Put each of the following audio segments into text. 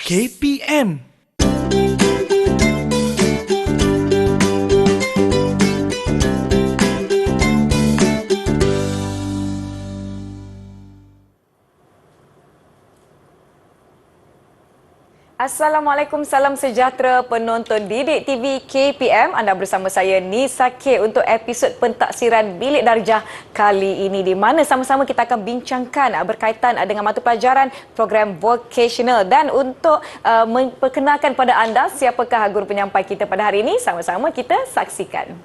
KPM. Assalamualaikum, salam sejahtera penonton Didik TV KPM. Anda bersama saya Nisa K untuk episod pentaksiran Bilik Darjah kali ini, di mana sama-sama kita akan bincangkan berkaitan dengan mata pelajaran program vocational. Dan untuk memperkenalkan pada anda siapakah guru penyampai kita pada hari ini, sama-sama kita saksikan.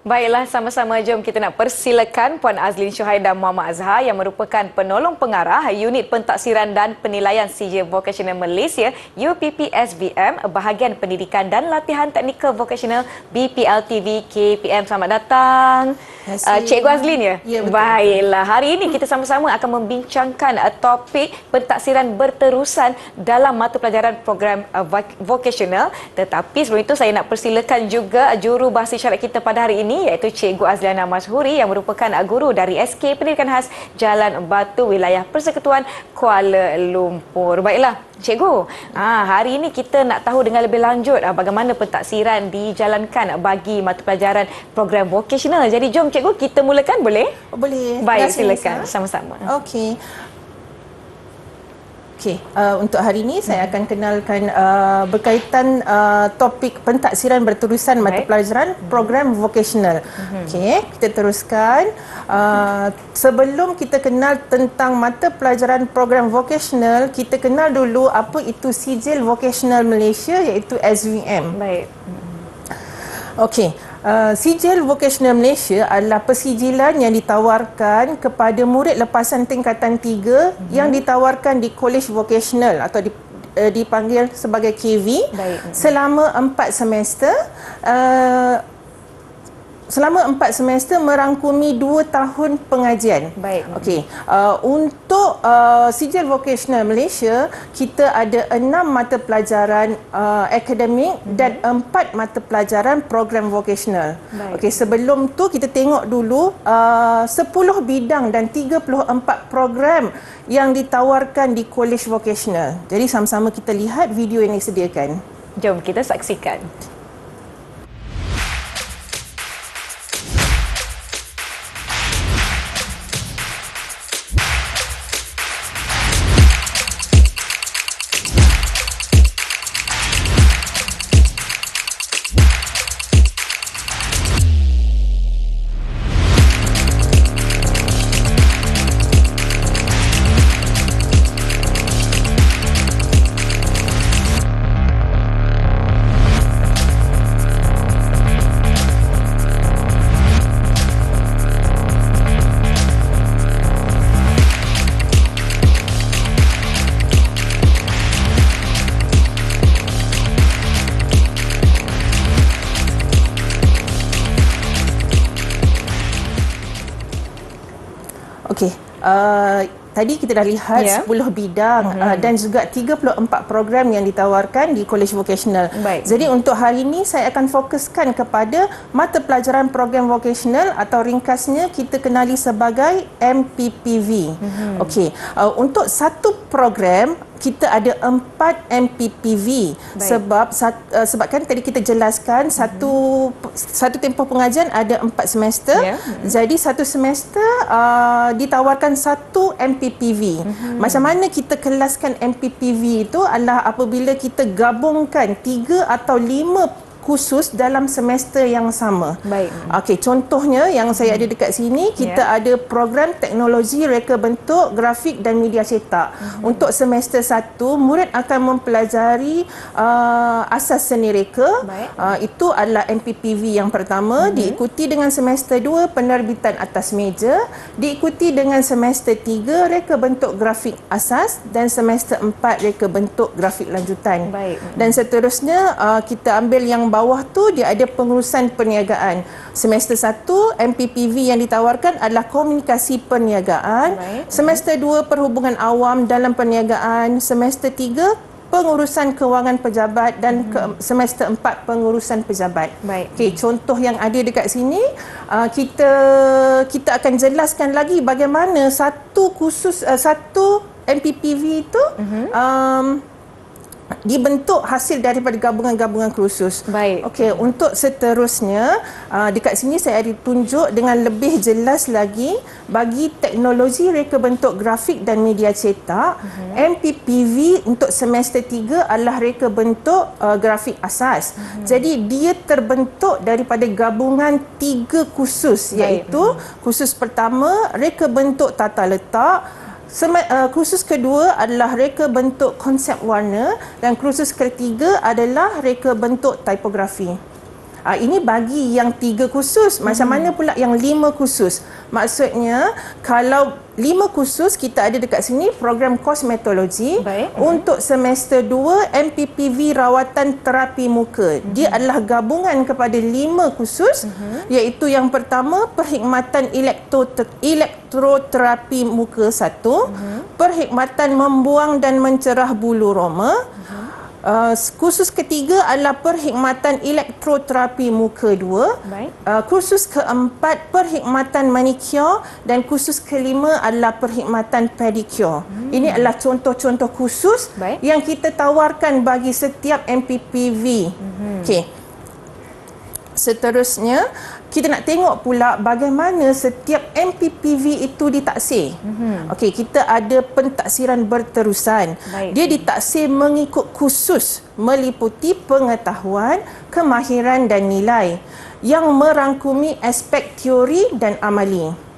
Baiklah, sama-sama jom kita nak persilakan Puan Azlin Syuhair dan Muhammad Azhar yang merupakan penolong pengarah Unit Pentaksiran dan Penilaian CJ Vocational Malaysia UPPSVM bahagian Pendidikan dan Latihan Teknikal Vocational BPLTV KPM. Selamat datang. Cikgu Azlin ya? Ya, betul. Baiklah, hari ini kita sama-sama akan membincangkan topik pentaksiran berterusan dalam mata pelajaran program vocational. Tetapi sebelum itu saya nak persilakan juga juru bahasa isyarat kita pada hari ini, iaitu Cikgu Azliana Mashuri yang merupakan guru dari SK Pendidikan Khas Jalan Batu, Wilayah Persekutuan Kuala Lumpur. Baiklah, Cikgu, hari ini kita nak tahu dengan lebih lanjut bagaimana pentaksiran dijalankan bagi mata pelajaran program vocational. Jadi jom Cikgu, kita mulakan boleh? Boleh. Baik, silakan. Sama-sama. Okey. Untuk hari ini saya akan kenalkan berkaitan topik pentaksiran berterusan mata pelajaran program vocational. Okey, kita teruskan. Sebelum kita kenal tentang mata pelajaran program vocational, kita kenal dulu apa itu Sijil Vocational Malaysia, iaitu SVM. Baik. Okey. Sijil Vocational Malaysia adalah persijilan yang ditawarkan kepada murid lepasan tingkatan 3 yang ditawarkan di College Vocational atau dipanggil sebagai KV. Baik. Selama 4 semester. Selama 4 semester merangkumi 2 tahun pengajian. Baik. Okey. Untuk Sijil Vocational Malaysia, kita ada 6 mata pelajaran akademik dan 4 mata pelajaran program vocational. Okey, sebelum tu kita tengok dulu 10 bidang dan 34 program yang ditawarkan di College Vocational. Jadi sama-sama kita lihat video yang disediakan. Jom kita saksikan. Okey. Tadi kita dah lihat 10 bidang dan juga 34 program yang ditawarkan di College Vocational. Baik. Jadi untuk hari ini saya akan fokuskan kepada mata pelajaran program vocational atau ringkasnya kita kenali sebagai MPPV. Okey. Untuk satu program kita ada 4 MPPV. Sebabkan tadi kita jelaskan satu tempoh pengajian ada 4 semester. Jadi satu semester ditawarkan satu MPPV. Macam mana kita kelaskan MPPV itu adalah apabila kita gabungkan 3 atau 5 khusus dalam semester yang sama. Baik. Okey, contohnya yang saya ada dekat sini, kita ada program teknologi reka bentuk, grafik dan media cetak. Untuk semester 1, murid akan mempelajari asas seni reka. Itu adalah MPPV yang pertama, diikuti dengan semester 2 penerbitan atas meja, diikuti dengan semester 3 reka bentuk grafik asas dan semester 4 reka bentuk grafik lanjutan. Baik. Dan seterusnya kita ambil yang bawah tu, dia ada pengurusan perniagaan. Semester 1 MPPV yang ditawarkan adalah komunikasi perniagaan. Baik. Semester 2 perhubungan awam dalam perniagaan. Semester 3 pengurusan kewangan pejabat dan semester 4 pengurusan pejabat. Baik. Okey, contoh yang ada dekat sini, kita akan jelaskan lagi bagaimana satu MPPV itu dibentuk hasil daripada gabungan-gabungan kursus. Baik. Okey, untuk seterusnya dekat sini saya ada tunjuk dengan lebih jelas lagi bagi teknologi reka bentuk grafik dan media cetak. MPPV untuk semester 3 adalah reka bentuk grafik asas. Jadi dia terbentuk daripada gabungan 3 kursus, iaitu kursus pertama reka bentuk tata letak, kursus kedua adalah reka bentuk konsep warna dan kursus ketiga adalah reka bentuk tipografi. Ini bagi yang 3 kursus. Macam mana pula yang 5 kursus? Maksudnya kalau 5 kursus kita ada dekat sini program kosmetologi. Baik. Untuk semester 2 MPPV rawatan terapi muka. Dia adalah gabungan kepada 5 kursus, iaitu yang pertama perkhidmatan elektroterapi muka 1, perkhidmatan membuang dan mencerah bulu roma. Kursus ketiga adalah perkhidmatan elektroterapi muka 2. Baik. Kursus keempat perkhidmatan manicure dan kursus kelima adalah perkhidmatan pedicure. Ini adalah contoh-contoh kursus yang kita tawarkan bagi setiap MPPV. Okey. Seterusnya, kita nak tengok pula bagaimana setiap MPPV itu ditaksir. Okey, kita ada pentaksiran berterusan. Baik. Dia ditaksir mengikut kursus meliputi pengetahuan, kemahiran dan nilai yang merangkumi aspek teori dan amali.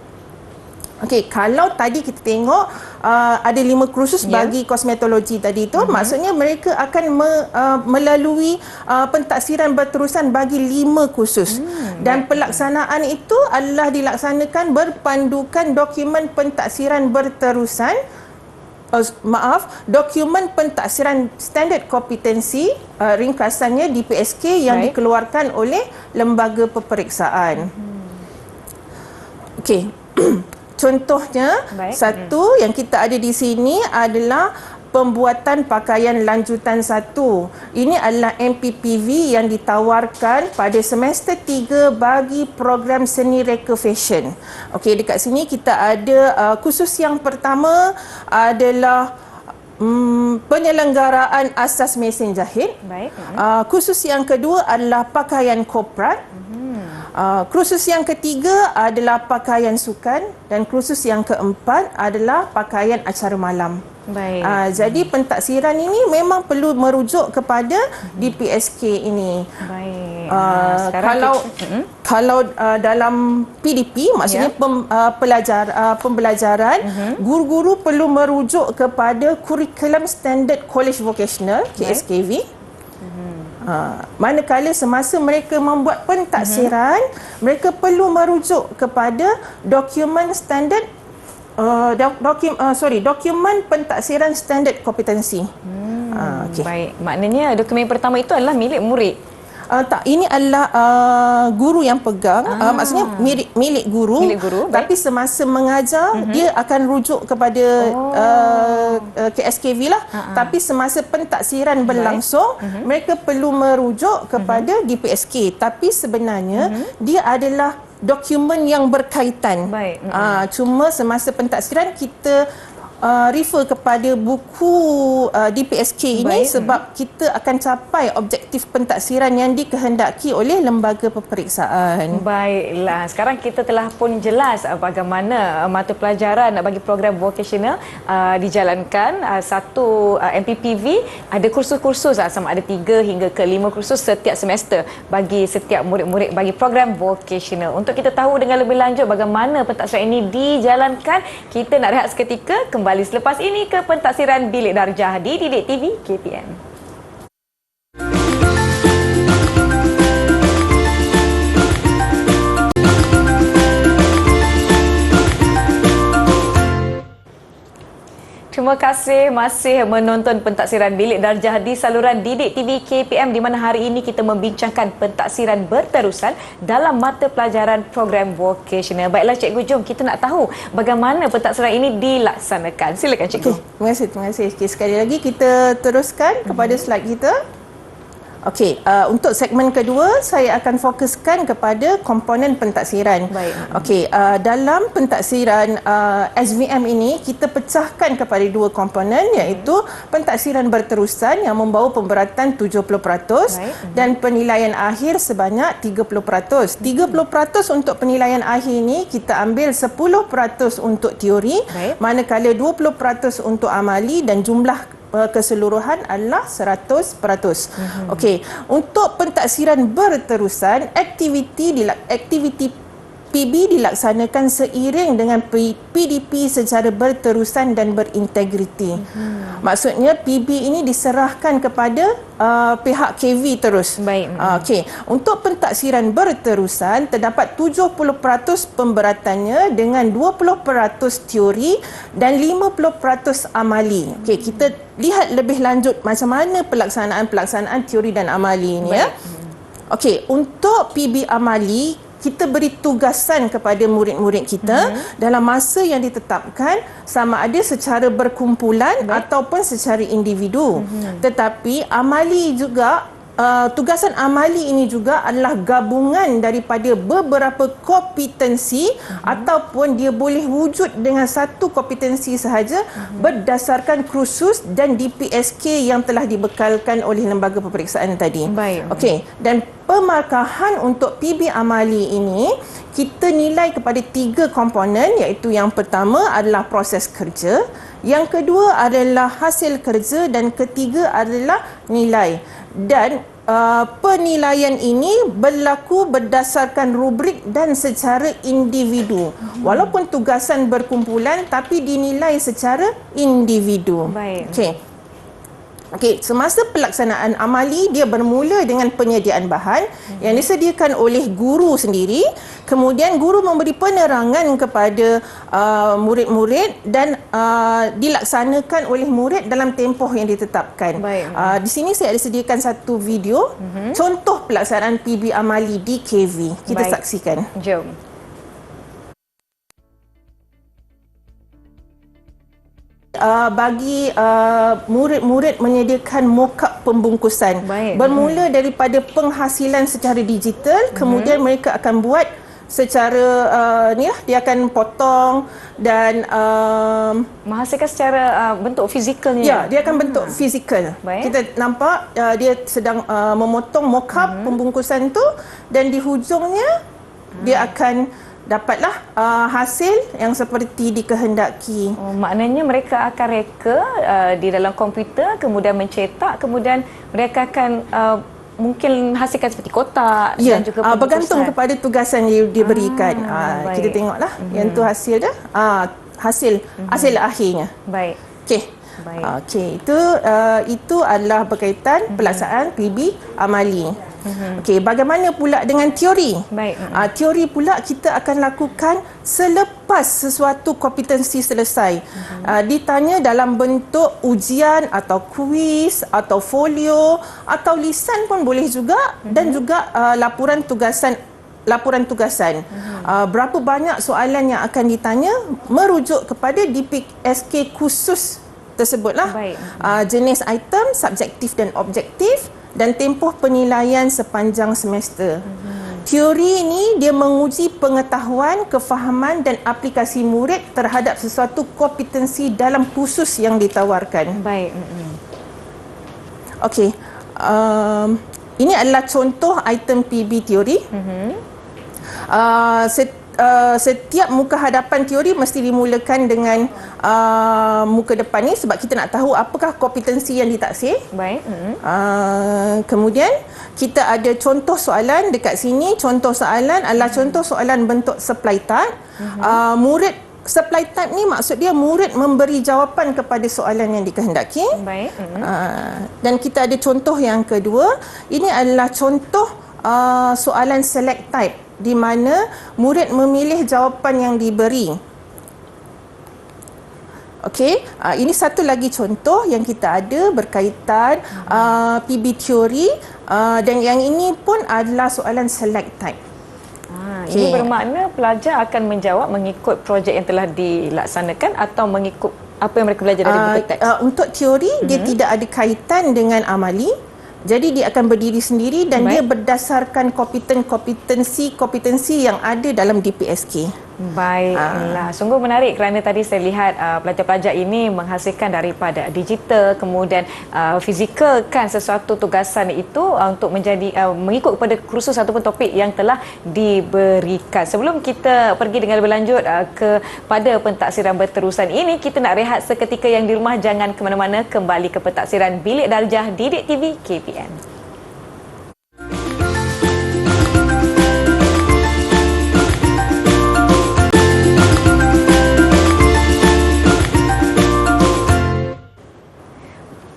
Okey, kalau tadi kita tengok ada 5 kursus bagi kosmetologi tadi tu, maksudnya mereka akan melalui pentaksiran berterusan bagi 5 kursus. Dan pelaksanaan itu adalah dilaksanakan berpandukan dokumen pentaksiran berterusan, dokumen pentaksiran standard kompetensi, ringkasannya DPSK yang dikeluarkan oleh lembaga peperiksaan. Okey. Contohnya, satu yang kita ada di sini adalah pembuatan pakaian lanjutan 1. Ini adalah MPPV yang ditawarkan pada semester 3 bagi program seni reka fashion. Okey, dekat sini kita ada kursus yang pertama adalah penyelenggaraan asas mesin jahit. Baik. Kursus yang kedua adalah pakaian korporat. Kursus yang ketiga adalah pakaian sukan dan kursus yang keempat adalah pakaian acara malam. Baik. Jadi pentaksiran ini memang perlu merujuk kepada DPSK ini. Baik. Kalau dalam PDP, maksudnya pembelajaran, guru-guru perlu merujuk kepada kurikulum standard college vocational KSKV. Manakala semasa mereka membuat pentaksiran, mereka perlu merujuk kepada dokumen standard dokumen pentaksiran standard kompetensi. Okay. Baik, maknanya dokumen pertama itu adalah milik murid. Tak, ini adalah guru yang pegang, maksudnya milik guru, tapi semasa mengajar dia akan rujuk kepada KSKV lah. Tapi semasa pentaksiran berlangsung, mereka perlu merujuk kepada DPSK. Tapi sebenarnya dia adalah dokumen yang berkaitan. Baik. Cuma semasa pentaksiran kita refer kepada buku DPSK ini sebab kita akan capai objektif pentaksiran yang dikehendaki oleh lembaga peperiksaan. Baiklah, sekarang kita telah pun jelas bagaimana mata pelajaran bagi program vocational dijalankan. Satu MPPV ada kursus-kursus sama ada 3 hingga ke 5 kursus setiap semester bagi setiap murid-murid bagi program vocational. Untuk kita tahu dengan lebih lanjut bagaimana pentaksiran ini dijalankan, kita nak rehat seketika, kembali selepas ini ke pentaksiran Bilik Darjah di Didik TV KPM. Terima kasih masih menonton pentaksiran Bilik Darjah di saluran Didik TV KPM, di mana hari ini kita membincangkan pentaksiran berterusan dalam mata pelajaran program vocational. Baiklah Cikgu, jom kita nak tahu bagaimana pentaksiran ini dilaksanakan. Silakan Cikgu. Terima kasih. Okay, sekali lagi kita teruskan kepada slide kita. Okey, untuk segmen kedua saya akan fokuskan kepada komponen pentaksiran. Baik. Okey, dalam pentaksiran SVM ini kita pecahkan kepada 2 komponen, iaitu pentaksiran berterusan yang membawa pemberatan 70% dan penilaian akhir sebanyak 30%. 30% untuk penilaian akhir ini kita ambil 10% untuk teori, manakala 20% untuk amali dan jumlah keseluruhan adalah 100%. Okey, untuk pentaksiran berterusan, aktiviti PB dilaksanakan seiring dengan PDP secara berterusan dan berintegriti. Maksudnya PB ini diserahkan kepada pihak KV terus. Baik. Okey, untuk pentaksiran berterusan terdapat 70% pemberatannya dengan 20% teori dan 50% amali. Okey, kita lihat lebih lanjut macam mana pelaksanaan teori dan amali ini. Okey, untuk PB amali kita beri tugasan kepada murid-murid kita dalam masa yang ditetapkan, sama ada secara berkumpulan ataupun secara individu. Tetapi amali juga, tugasan amali ini juga adalah gabungan daripada beberapa kompetensi ataupun dia boleh wujud dengan satu kompetensi sahaja berdasarkan kursus dan DPSK yang telah dibekalkan oleh lembaga peperiksaan tadi. Baik. Okey, dan pemarkahan untuk PB amali ini kita nilai kepada 3 komponen, iaitu yang pertama adalah proses kerja, yang kedua adalah hasil kerja dan ketiga adalah nilai. Dan penilaian ini berlaku berdasarkan rubrik dan secara individu. Walaupun tugasan berkumpulan tapi dinilai secara individu. Baik. Okey, semasa pelaksanaan amali dia bermula dengan penyediaan bahan yang disediakan oleh guru sendiri. Kemudian guru memberi penerangan kepada murid-murid dan dilaksanakan oleh murid dalam tempoh yang ditetapkan. Di sini saya ada sediakan satu video contoh pelaksanaan PB amali di KV. Kita saksikan. Jom. Bagi murid-murid menyediakan mock-up pembungkusan. Bermula daripada penghasilan secara digital, kemudian mereka akan buat secara dia akan potong dan menghasilkan secara bentuk fizikalnya. Ya, dia akan bentuk fizikal. Kita nampak dia sedang memotong mock-up pembungkusan tu, dan di hujungnya dia akan dapatlah hasil yang seperti dikehendaki. Maknanya mereka akan reka di dalam komputer, kemudian mencetak, kemudian mereka akan mungkin hasilkan seperti kotak dan juga pembungkusan. Bergantung kepada tugasan yang diberikan. Kita tengoklah yang tu hasil dah. Hasil akhirnya. Baik. Okey. Okey, itu adalah berkaitan pelaksanaan PB amali. Okey, bagaimana pula dengan teori? Teori pula kita akan lakukan selepas sesuatu kompetensi selesai. Ditanya dalam bentuk ujian atau kuis atau folio atau lisan pun boleh juga, dan juga laporan tugasan. Berapa banyak soalan yang akan ditanya merujuk kepada DPSK khusus tersebutlah. Jenis item, subjektif dan objektif, dan tempoh penilaian sepanjang semester. Teori ini dia menguji pengetahuan, kefahaman dan aplikasi murid terhadap sesuatu kompetensi dalam kursus yang ditawarkan. Baik. Okey. Ini adalah contoh item PB teori. Setiap muka hadapan teori mesti dimulakan dengan muka depan ni sebab kita nak tahu apakah kompetensi yang ditaksir. Baik. Kemudian kita ada contoh soalan dekat sini. Contoh soalan adalah contoh soalan bentuk supply type. Murid supply type ni maksud dia murid memberi jawapan kepada soalan yang dikehendaki. Baik. Dan kita ada contoh yang kedua. Ini adalah contoh soalan select type di mana murid memilih jawapan yang diberi. Okey, ini satu lagi contoh yang kita ada berkaitan PB teori dan yang ini pun adalah soalan select type. Ini bermakna pelajar akan menjawab mengikut projek yang telah dilaksanakan atau mengikut apa yang mereka belajar dari buku teks? Untuk teori, dia tidak ada kaitan dengan amali. Jadi dia akan berdiri sendiri dan dia berdasarkan kompetensi yang ada dalam DPSK. Baiklah, sungguh menarik kerana tadi saya lihat pelajar-pelajar ini menghasilkan daripada digital, kemudian fizikalkan sesuatu tugasan itu untuk menjadi mengikut kepada kursus ataupun topik yang telah diberikan. Sebelum kita pergi dengan lebih lanjut kepada pentaksiran berterusan ini, kita nak rehat seketika. Yang di rumah jangan ke mana-mana, kembali ke pentaksiran Bilik Darjah Didik TV KPM.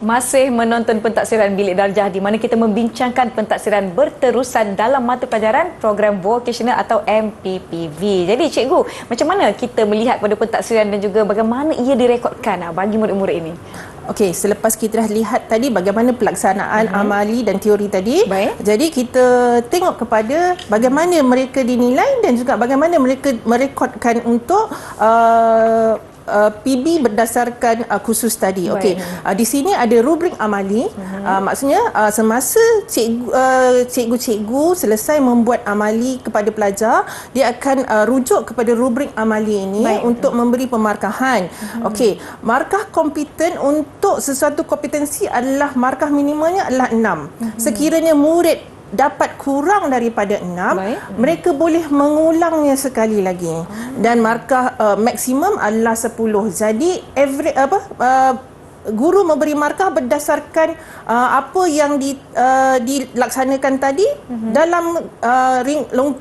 Masih menonton pentaksiran Bilik Darjah di mana kita membincangkan pentaksiran berterusan dalam mata pelajaran program vocational atau MPPV. Jadi cikgu, macam mana kita melihat pada pentaksiran dan juga bagaimana ia direkodkan bagi murid-murid ini? Okey, selepas kita dah lihat tadi bagaimana pelaksanaan amali dan teori tadi, jadi kita tengok kepada bagaimana mereka dinilai dan juga bagaimana mereka merekodkan untuk PB berdasarkan kursus tadi. Okey. Di sini ada rubrik amali. Maksudnya semasa cikgu-cikgu selesai membuat amali kepada pelajar, dia akan rujuk kepada rubrik amali ini untuk memberi pemarkahan. Okey, markah kompeten untuk sesuatu kompetensi adalah markah minimalnya adalah 6. Sekiranya murid dapat kurang daripada 6, mereka boleh mengulangnya sekali lagi. Dan markah maksimum adalah 10. Jadi guru memberi markah berdasarkan apa yang dilaksanakan tadi dalam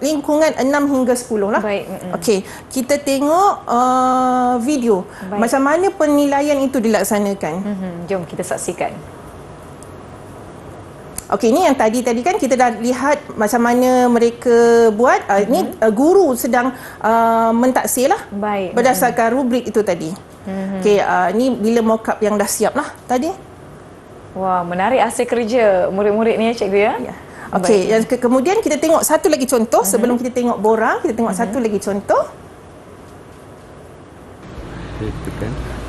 lingkungan 6 hingga 10 lah. Okey, kita tengok video macam mana penilaian itu dilaksanakan. Jom kita saksikan. Okey, ini yang tadi kan kita dah lihat macam mana mereka buat. Ini guru sedang mentaksir lah berdasarkan rubrik itu tadi. Okey, ini bila mock-up yang dah siap lah tadi. Wah, menarik hasil kerja murid-murid ni ya cikgu ya. Okey, kemudian kita tengok satu lagi contoh. Sebelum kita tengok borang, kita tengok satu lagi contoh.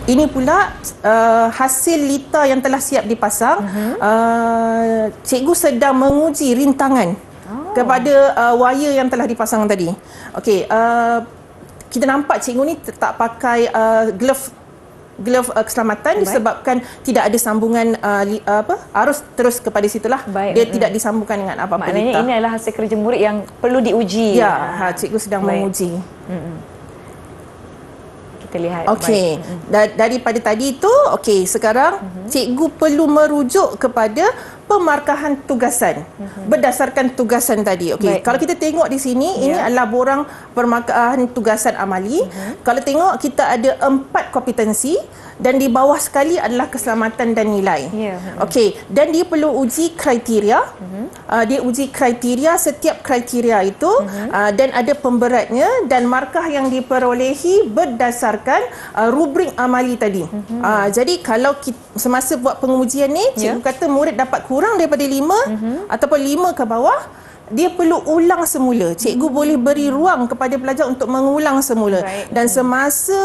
Ini pula hasil lita yang telah siap dipasang. Cikgu sedang menguji rintangan kepada wire yang telah dipasang tadi. Okey, kita nampak cikgu ni tak pakai glove keselamatan disebabkan tidak ada sambungan arus terus kepada situlah. Dia tidak disambungkan dengan apa-apa. Maknanya ini adalah hasil kerja murid yang perlu diuji. Ya, cikgu sedang menguji. Lihat. Okey, daripada tadi tu, okey, sekarang cikgu perlu merujuk kepada pemarkahan tugasan berdasarkan tugasan tadi. Okey, kalau kita tengok di sini, ini adalah borang pemarkahan tugasan amali. Kalau tengok, kita ada 4 kompetensi dan di bawah sekali adalah keselamatan dan nilai. Okey, dan dia perlu uji kriteria. Dia uji kriteria, setiap kriteria itu dan ada pemberatnya dan markah yang diperolehi berdasarkan rubrik amali tadi. Jadi kalau semasa buat pengujian ni, cikgu kata murid dapat kurang daripada 5 ataupun 5 ke bawah, dia perlu ulang semula. Cikgu boleh beri ruang kepada pelajar untuk mengulang semula. Baik. Dan semasa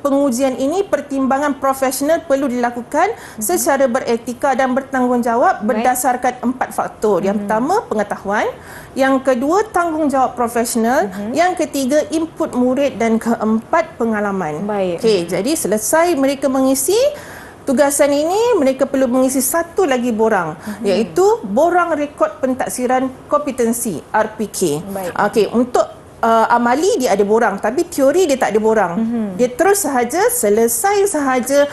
pengujian ini, pertimbangan profesional perlu dilakukan secara beretika dan bertanggungjawab berdasarkan 4 faktor. Yang pertama, pengetahuan. Yang kedua, tanggungjawab profesional. Yang ketiga, input murid. Dan keempat, pengalaman. Baik. Okey, jadi selesai mereka mengisi tugasan ini, mereka perlu mengisi satu lagi borang, iaitu borang rekod pentaksiran kompetensi RPK. Baik. Okey, untuk amali dia ada borang, tapi teori dia tak ada borang. Dia terus sahaja, selesai sahaja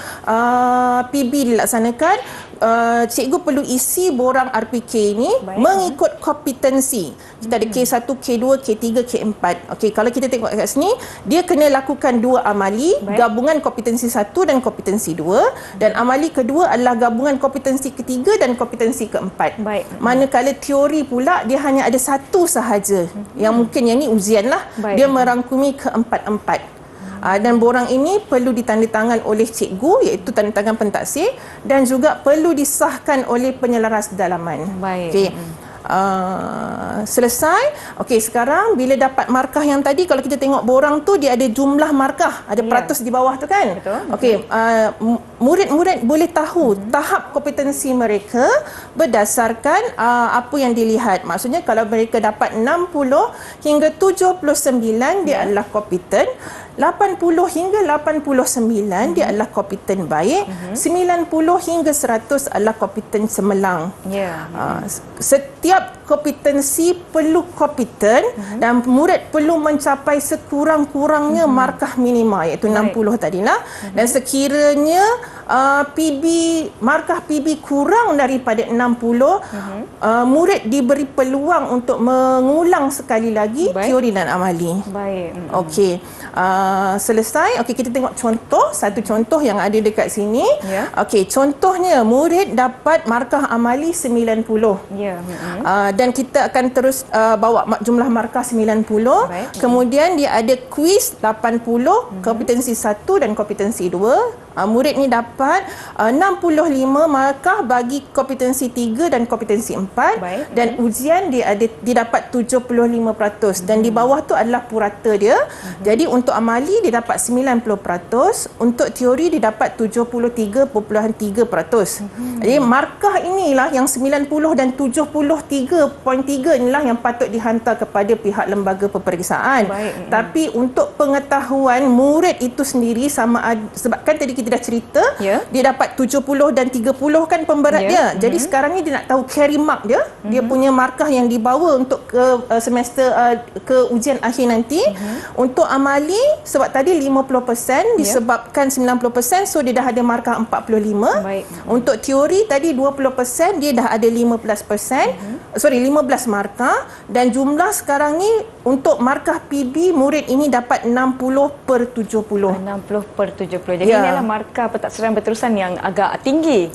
PB dilaksanakan, cikgu perlu isi borang RPK ini mengikut kompetensi. Kita ada K1, K2, K3, K4. Okey, kalau kita tengok kat sini, dia kena lakukan 2 amali, gabungan kompetensi 1 dan kompetensi 2, dan amali kedua adalah gabungan kompetensi ketiga dan kompetensi keempat. Baik. Manakala teori pula dia hanya ada satu sahaja. Yang mungkin yang ni ujian lah. Dia merangkumi keempat-empat. Dan borang ini perlu ditandatangan oleh cikgu, iaitu tandatangan pentaksir, dan juga perlu disahkan oleh penyelaras dalaman. Baik. Okey. Selesai. Okey, sekarang bila dapat markah yang tadi, kalau kita tengok borang tu dia ada jumlah markah, ada peratus di bawah tu kan. Betul. Okey, murid-murid boleh tahu tahap kompetensi mereka berdasarkan apa yang dilihat. Maksudnya kalau mereka dapat 60 hingga 79 dia adalah kompeten, 80 hingga 89 dia adalah kompeten baik, 90 hingga 100 adalah kompeten cemerlang. Ya. Setiap kompetensi perlu kompeten dan murid perlu mencapai sekurang-kurangnya markah minima, iaitu 60 tadilah. Dan sekiranya markah PB kurang daripada 60, murid diberi peluang untuk mengulang sekali lagi teori dan amali. Baik. Okey. Selesai. Okey, kita tengok contoh, satu contoh yang ada dekat sini. Ya. Okey, contohnya murid dapat markah amali 90. Ya. Dan kita akan terus bawa jumlah markah 90. Kemudian dia ada kuis 80, kompetensi 1 dan kompetensi 2. Murid ni dapat 65 markah bagi kompetensi 3 dan kompetensi 4. Dan ujian dia dapat 75%. Dan di bawah tu adalah purata dia. Jadi untuk amali dia dapat 90%, untuk teori dia dapat 73.3%. Jadi markah inilah yang 90 dan 73.3 inilah yang patut dihantar kepada pihak lembaga peperiksaan. Tapi untuk pengetahuan murid itu sendiri sebab kan tadi kita dah cerita, dia dapat 70 dan 30 kan pemberat dia. Jadi sekarang ni dia nak tahu carry mark dia, dia punya markah yang dibawa untuk ke semester ke ujian akhir nanti. Untuk amali sebab tadi 50% disebabkan 90%, so dia dah ada markah 45. Untuk teori tadi 20%, dia dah ada 15%. 15 markah, dan jumlah sekarang ni untuk markah PB murid ini dapat 60/70. 60/70. Jadi inilah markah pentaksiran berterusan yang agak tinggi.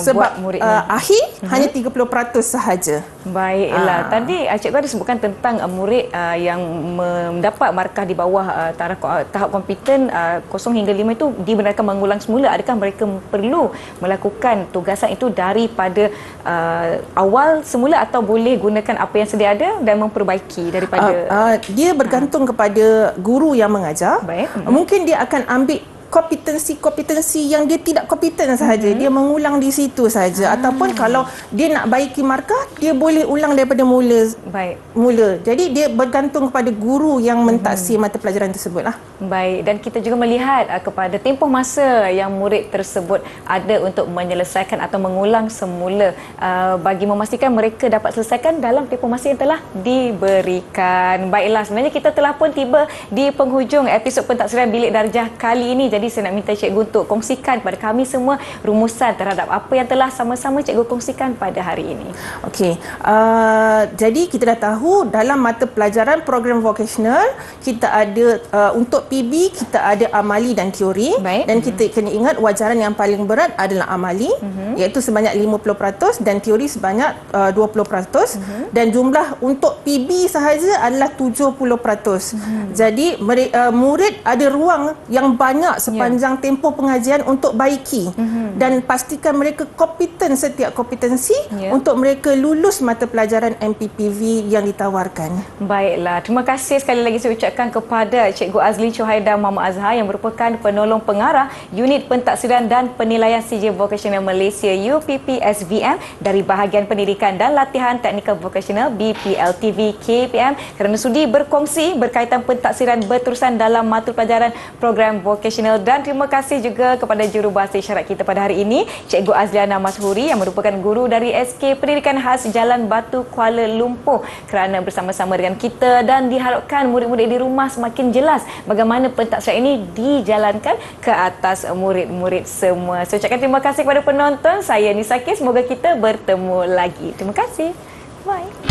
Sebab buat murid akhir hanya 30% sahaja. Baiklah. Tadi cikgu ada sebutkan tentang murid yang mendapat markah di bawah tahap kompeten 0 hingga 5 itu dibenarkan mengulang semula. Adakah mereka perlu melakukan tugasan itu daripada awal semula atau boleh gunakan apa yang sedia ada dan memperbaiki daripada dia bergantung kepada guru yang mengajar. Mungkin dia akan ambil kompetensi yang dia tidak kompeten sahaja, dia mengulang di situ saja. Ataupun kalau dia nak baiki markah, dia boleh ulang daripada mula. Jadi dia bergantung kepada guru yang mentaksir mata pelajaran tersebut lah. Dan kita juga melihat kepada tempoh masa yang murid tersebut ada untuk menyelesaikan atau mengulang semula bagi memastikan mereka dapat selesaikan dalam tempoh masa yang telah diberikan. Baiklah, sebenarnya kita telah pun tiba di penghujung episod pentaksiran Bilik Darjah kali ini. Jadi saya nak minta cikgu untuk kongsikan kepada kami semua rumusan terhadap apa yang telah sama-sama cikgu kongsikan pada hari ini. Okey, jadi kita dah tahu dalam mata pelajaran program vocational kita ada untuk PB kita ada amali dan teori. Dan kita kena ingat wajaran yang paling berat adalah amali, iaitu sebanyak 50% dan teori sebanyak 20%. Dan jumlah untuk PB sahaja adalah 70%. Jadi murid ada ruang yang banyak sepanjang tempoh pengajian untuk baiki dan pastikan mereka kompeten setiap kompetensi untuk mereka lulus mata pelajaran MPPV yang ditawarkan. Baiklah, terima kasih sekali lagi saya ucapkan kepada Cikgu Azli Chuhaida Muhammad Azhar yang merupakan penolong pengarah Unit Pentaksiran dan Penilaian CJ Vocational Malaysia UPPSVM dari bahagian Pendidikan dan Latihan Teknikal Vocational BPLTV KPM kerana sudi berkongsi berkaitan pentaksiran berterusan dalam mata pelajaran program vocational, dan terima kasih juga kepada jurubahasa isyarat kita pada hari ini Cikgu Azliana Mashuri yang merupakan guru dari SK Pendidikan Khas Jalan Batu Kuala Lumpur kerana bersama-sama dengan kita, dan diharapkan murid-murid di rumah semakin jelas bagaimana pentaksiran ini dijalankan ke atas murid-murid semua. Saya ucapkan terima kasih kepada penonton. Saya Nisaki, semoga kita bertemu lagi. Terima kasih. Bye.